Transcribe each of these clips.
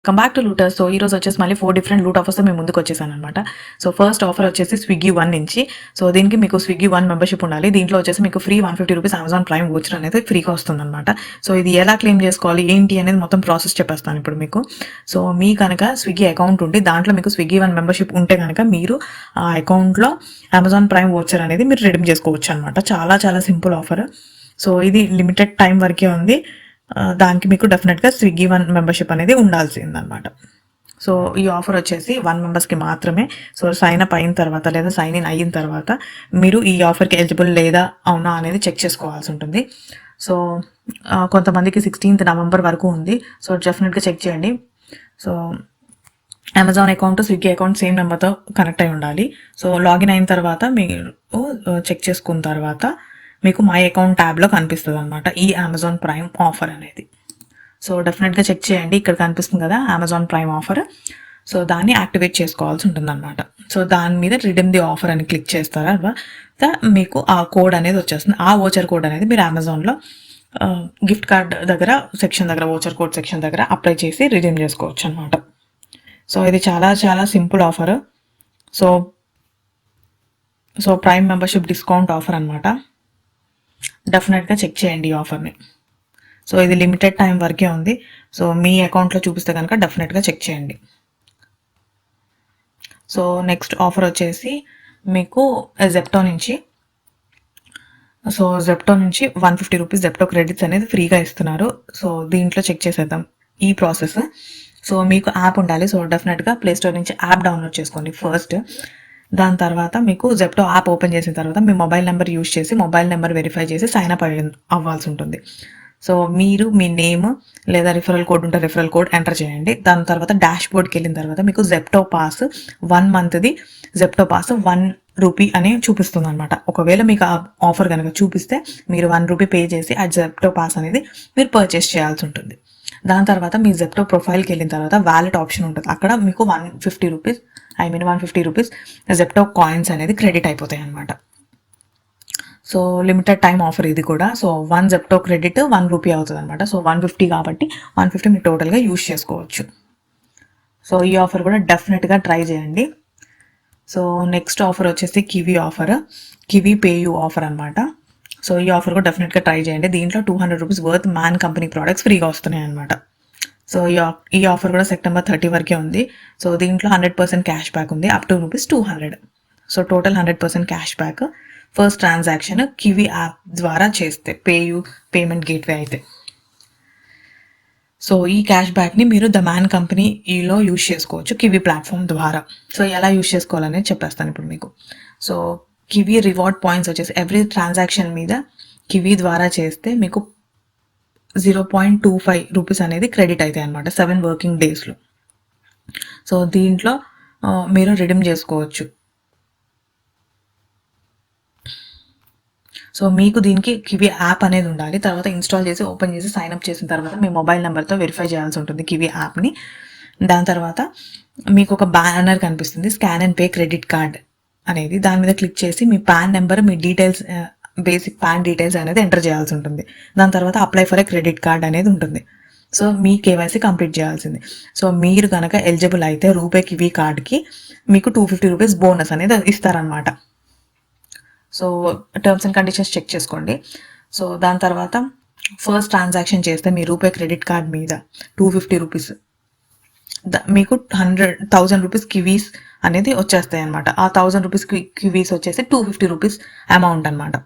Come back to looters. So ఈ రోజు వచ్చేసి మళ్ళీ 4 డిఫరెంట్ లూట్ ఆఫర్స్ మేము ముందుకు వచ్చేసానమాట. సో ఫస్ట్ ఆఫర్ వచ్చేసి స్విగ్గీ 1 నుంచి. సో దీనికి మీకు స్విగ్గీ 1 మెంబర్షిప్ ఉండాలి. దీంట్లో వచ్చేసి మీకు free 150 rupees Amazon prime voucher అనేది ఫ్రీగా వస్తుందన్నమాట. సో ఇది ఎలా క్లెయిమ్ చేసుకోవాలి ఏంటి అనేది మొత్తం ప్రాసెస్ చెప్పేస్తాను ఇప్పుడు మీకు. సో మీ కనుక స్విగ్గీ అకౌంట్ ఉంటే దాంట్లో మీకు స్విగ్గీ 1 మెంబర్షిప్ ఉంటే కనుక మీరు ఆ అకౌంట్లో అమెజాన్ ప్రైమ్ వోచర్ అనేది మీరు రిడీమ్ చేసుకోవచ్చు అనమాట. చాలా చాలా సింపుల్ ఆఫర్. సో ఇది లిమిటెడ్ టైం వరకే ఉంది. దానికి మీకు డెఫినెట్గా స్విగ్గీ 1 మెంబర్షిప్ అనేది ఉండాల్సిందనమాట. సో ఈ ఆఫర్ వచ్చేసి 1 మెంబర్స్కి మాత్రమే. సో సైన్ అప్ అయిన తర్వాత లేదా సైన్ ఇన్ అయిన తర్వాత మీరు ఈ ఆఫర్కి ఎలిజిబుల్ లేదా అవునా అనేది చెక్ చేసుకోవాల్సి ఉంటుంది. సో కొంతమందికి 16th నవంబర్ వరకు ఉంది. సో డెఫినెట్గా చెక్ చేయండి. So Amazon account Swiggy account same నెంబర్తో కనెక్ట్ అయి ఉండాలి. సో లాగిన్ అయిన తర్వాత మీరు చెక్ చేసుకున్న తర్వాత మీకు మై అకౌంట్ ట్యాబ్లో కనిపిస్తుంది అనమాట ఈ అమెజాన్ ప్రైమ్ ఆఫర్ అనేది. సో డెఫినెట్గా చెక్ చేయండి. ఇక్కడ కనిపిస్తుంది కదా అమెజాన్ ప్రైమ్ ఆఫర్. సో దాన్ని యాక్టివేట్ చేసుకోవాల్సి ఉంటుంది అనమాట. సో దాని మీద రిడీమ్ ది ఆఫర్ అని క్లిక్ చేస్తారా మీకు ఆ కోడ్ అనేది వచ్చేస్తుంది. ఆ వోచర్ కోడ్ అనేది మీరు అమెజాన్లో గిఫ్ట్ కార్డ్ దగ్గర సెక్షన్ దగ్గర వోచర్ కోడ్ సెక్షన్ దగ్గర అప్లై చేసి రిడీమ్ చేసుకోవచ్చు అనమాట. సో ఇది చాలా చాలా simple offer. So prime membership discount offer అనమాట. డెఫినెట్గా చెక్ చేయండి ఈ ఆఫర్ని. సో ఇది లిమిటెడ్ టైం వరకే ఉంది. సో మీ అకౌంట్లో చూపిస్తే కనుక డెఫినెట్గా చెక్ చేయండి. సో నెక్స్ట్ ఆఫర్ వచ్చేసి మీకు జెప్టో నుంచి. సో జెప్టో నుంచి 150 రూపీస్ జెప్టో క్రెడిట్స్ అనేది ఫ్రీగా ఇస్తున్నారు. సో దీంట్లో చెక్ చేసేద్దాం ఈ ప్రాసెస్. సో మీకు యాప్ ఉండాలి. సో డెఫినెట్గా ప్లేస్టోర్ నుంచి యాప్ డౌన్లోడ్ చేసుకోండి ఫస్ట్. దాని తర్వాత మీకు జెప్టో యాప్ ఓపెన్ చేసిన తర్వాత మీ మొబైల్ నెంబర్ యూజ్ చేసి మొబైల్ నెంబర్ వెరిఫై చేసి సైన్ అప్ అవ్వాల్సి ఉంటుంది. సో మీరు మీ నేమ్ లేదా రిఫరల్ కోడ్ ఉంటే రిఫరల్ కోడ్ ఎంటర్ చేయండి. దాని తర్వాత డాష్ బోర్డ్కి వెళ్ళిన తర్వాత మీకు జెప్టో పాస్ 1 మంత్ది జెప్టో పాస్ 1 రూపీ అని చూపిస్తుంది అనమాట. ఒకవేళ మీకు ఆ ఆఫర్ కనుక చూపిస్తే మీరు 1 రూపీ పే చేసి ఆ జెప్టో పాస్ అనేది మీరు పర్చేస్ చేయాల్సి ఉంటుంది. దాని తర్వాత మీ జెప్టో ప్రొఫైల్కి వెళ్ళిన తర్వాత వ్యాలెట్ ఆప్షన్ ఉంటుంది. అక్కడ మీకు 150 రూపీస్ జెప్టో కాయిన్స్ అనేది క్రెడిట్ అయిపోతాయి అనమాట. సో లిమిటెడ్ టైం ఆఫర్ ఇది కూడా. సో 1 జెప్టో క్రెడిట్ 1 రూపీ అవుతుంది అనమాట. సో 150 కాబట్టి 150 మీరు టోటల్గా యూజ్ చేసుకోవచ్చు. సో ఈ ఆఫర్ కూడా డెఫినెట్గా ట్రై చేయండి. సో నెక్స్ట్ ఆఫర్ వచ్చేసి kiwi offer, kiwi PayU offer అనమాట. సో ఈ ఆఫర్ కూడా డెఫినెట్గా ట్రై చేయండి. దీంట్లో 200 rupees worth man company products ఫ్రీగా వస్తున్నాయి అనమాట. సో ఈ ఆఫర్ కూడా సెప్టెంబర్ 30 వరకే ఉంది. సో దీంట్లో 100% క్యాష్ బ్యాక్ ఉంది up to ₹200. So total 100% cash back first transaction kiwi app ద్వారా చేస్తే పేమెంట్ గేట్వే అయితే. సో ఈ క్యాష్ బ్యాక్ని మీరు ద మ్యాన్ కంపెనీలో యూజ్ చేసుకోవచ్చు కివీ ప్లాట్ఫామ్ ద్వారా. సో ఎలా యూజ్ చేసుకోవాలనేది చెప్పేస్తాను ఇప్పుడు మీకు. సో కివీ రివార్డ్ పాయింట్స్ వచ్చేసి ఎవ్రీ ట్రాన్సాక్షన్ మీద కివీ ద్వారా చేస్తే మీకు 0.25 రూపీస్ అనేది క్రెడిట్ అవుతాయి అనమాట 7 వర్కింగ్ డేస్లో. సో దీంట్లో మీరు రిడీమ్ చేసుకోవచ్చు. సో మీకు దీనికి కివీ యాప్ అనేది ఉండాలి. తర్వాత ఇన్స్టాల్ చేసి ఓపెన్ చేసి సైన్ అప్ చేసిన తర్వాత మీ మొబైల్ నెంబర్తో వెరిఫై చేయాల్సి ఉంటుంది కివీ యాప్ని. దాని తర్వాత మీకు ఒక బ్యానర్ కనిపిస్తుంది scan and pay credit card అనేది. దాని మీద క్లిక్ చేసి మీ పాన్ నెంబర్ మీ డీటెయిల్స్ బేసిక్ పాన్ డీటెయిల్స్ అనేది ఎంటర్ చేయాల్సి ఉంటుంది. దాని తర్వాత apply for a credit card అనేది ఉంటుంది. సో మీ కేవైసీ కంప్లీట్ చేయాల్సింది. సో మీరు కనుక ఎలిజిబుల్ అయితే రూపే కివీ కార్డ్కి మీకు 250 రూపీస్ బోనస్ అనేది ఇస్తారనమాట. So terms and conditions check చేసుకోండి. సో దాని తర్వాత ఫస్ట్ ట్రాన్సాక్షన్ చేస్తే మీ రూపే క్రెడిట్ కార్డ్ మీద 250 రూపీస్ మీకు 1000 రూపీస్ కివీస్ అనేది వచ్చేస్తాయి అనమాట. ఆ 1000 రూపీస్ కివీస్ వచ్చేసి 250 రూపీస్ అమౌంట్ అనమాట.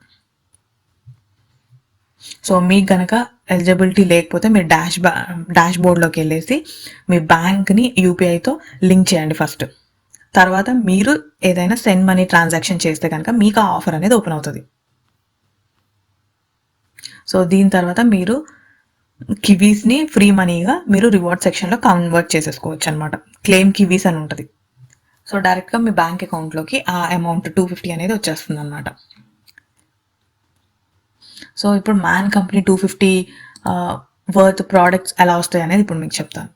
సో మీకు కనుక ఎలిజిబిలిటీ లేకపోతే మీరు డాష్ బోర్డ్లోకి వెళ్ళేసి మీ బ్యాంక్ని యూపీఐతో లింక్ చేయండి ఫస్ట్. తర్వాత మీరు ఏదైనా సెండ్ మనీ ట్రాన్సాక్షన్ చేస్తే కనుక మీకు ఆ ఆఫర్ అనేది ఓపెన్ అవుతుంది. సో దీని తర్వాత మీరు కివీస్ని ఫ్రీ మనీగా మీరు రివార్డ్ సెక్షన్లో కన్వర్ట్ చేసేసుకోవచ్చు అనమాట. క్లెయిమ్ కివీస్ అని ఉంటుంది. సో డైరెక్ట్గా మీ బ్యాంక్ అకౌంట్లోకి ఆ అమౌంట్ 250 అనేది వచ్చేస్తుంది అనమాట. సో ఇప్పుడు మ్యాన్ కంపెనీ 250 వర్త్ ప్రోడక్ట్స్ ఎలా వస్తాయి అనేది ఇప్పుడు మీకు చెప్తాను.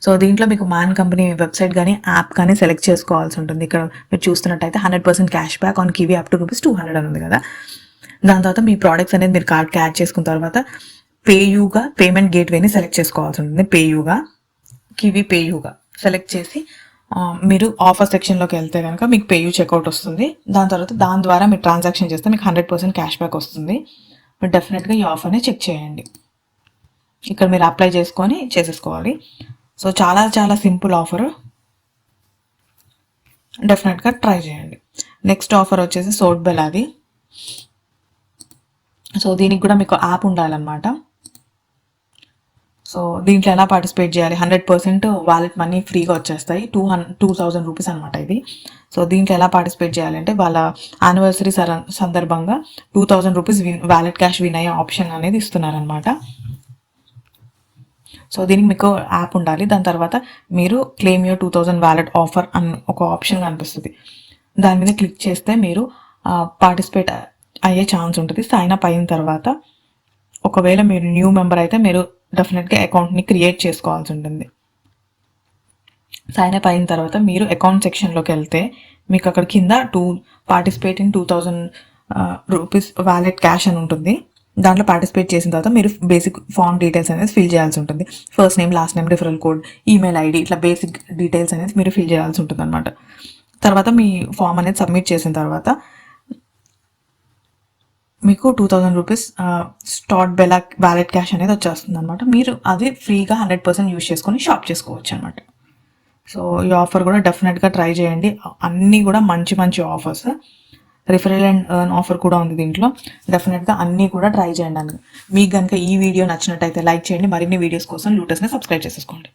సో దీంట్లో మీకు మ్యాన్ కంపెనీ వెబ్సైట్ కానీ యాప్ కానీ సెలెక్ట్ చేసుకోవాల్సి ఉంటుంది. ఇక్కడ మీరు చూస్తున్నట్టయితే 100% cash back on kiwi up to ₹200 అని ఉంది కదా. దాని తర్వాత మీ ప్రోడక్ట్స్ అనేది మీరు కార్డ్కి యాడ్ చేసుకున్న తర్వాత పేయూగా పేమెంట్ గేట్వేని సెలెక్ట్ చేసుకోవాల్సి ఉంటుంది. పేయూగా కివి పేయూగా సెలెక్ట్ చేసి మీరు ఆఫర్ సెక్షన్లోకి వెళ్తే కనుక మీకు పేయూ చెక్అవుట్ వస్తుంది. దాని తర్వాత దాని ద్వారా మీరు ట్రాన్సాక్షన్ చేస్తే మీకు 100% క్యాష్ బ్యాక్ వస్తుంది. మీరు డెఫినెట్గా ఈ ఆఫర్ని చెక్ చేయండి. ఇక్కడ మీరు అప్లై చేసుకొని చేసేసుకోవాలి. సో చాలా చాలా సింపుల్ ఆఫర్, డెఫినెట్గా ట్రై చేయండి. నెక్స్ట్ ఆఫర్ వచ్చేసి సోట్ బెల్. అది సో దీనికి కూడా మీకు యాప్ ఉండాలన్నమాట. సో దీంట్లో ఎలా పార్టిసిపేట్ చేయాలి? 100% వాలెట్ మనీ ఫ్రీగా వచ్చేస్తాయి. 2000 రూపీస్ అనమాట ఇది. సో దీంట్లో ఎలా పార్టిసిపేట్ చేయాలంటే వాళ్ళ యానివర్సరీ సందర్భంగా 2000 రూపీస్ వాలెట్ క్యాష్ విన్ అయ్యే ఆప్షన్ అనేది ఇస్తున్నారనమాట. సో దీనికి మీకు యాప్ ఉండాలి. దాని తర్వాత మీరు క్లెయిమ్ యూర్ 2000 వాలెట్ ఆఫర్ అని ఒక ఆప్షన్ కనిపిస్తుంది. దాని మీద క్లిక్ చేస్తే మీరు పార్టిసిపేట్ అయ్యే ఛాన్స్ ఉంటుంది. సైన్ అప్ అయిన తర్వాత ఒకవేళ మీరు న్యూ మెంబర్ అయితే మీరు డెఫినెట్గా అకౌంట్ని క్రియేట్ చేసుకోవాల్సి ఉంటుంది. సైన్ అప్ అయిన తర్వాత మీరు అకౌంట్ సెక్షన్లోకి వెళ్తే మీకు అక్కడ కింద participate in 2000 rupees wallet cash అని ఉంటుంది. దాంట్లో పార్టిసిపేట్ చేసిన తర్వాత మీరు బేసిక్ ఫామ్ డీటెయిల్స్ అనేది ఫిల్ చేయాల్సి ఉంటుంది. First name, last name, referral code, email ID, ఇట్లా బేసిక్ డీటెయిల్స్ అనేది మీరు ఫిల్ చేయాల్సి ఉంటుంది అనమాట. తర్వాత మీ ఫామ్ అనేది సబ్మిట్ చేసిన తర్వాత మీకు 2000 రూపీస్ స్టార్ట్ వాలెట్ క్యాష్ అనేది వచ్చేస్తుంది అనమాట. మీరు అది ఫ్రీగా 100% యూజ్ చేసుకొని షాప్ చేసుకోవచ్చు అనమాట. సో ఈ ఆఫర్ కూడా డెఫినెట్గా ట్రై చేయండి. అన్నీ కూడా మంచి మంచి offers. Referral and earn offer కూడా ఉంది దీంట్లో. డెఫినెట్గా అన్నీ కూడా ట్రై చేయండి. మీకు కనుక ఈ వీడియో నచ్చినట్టయితే లైక్ చేయండి. మరిన్ని వీడియోస్ కోసం లూటస్ని సబ్స్క్రైబ్ చేసేసుకోండి.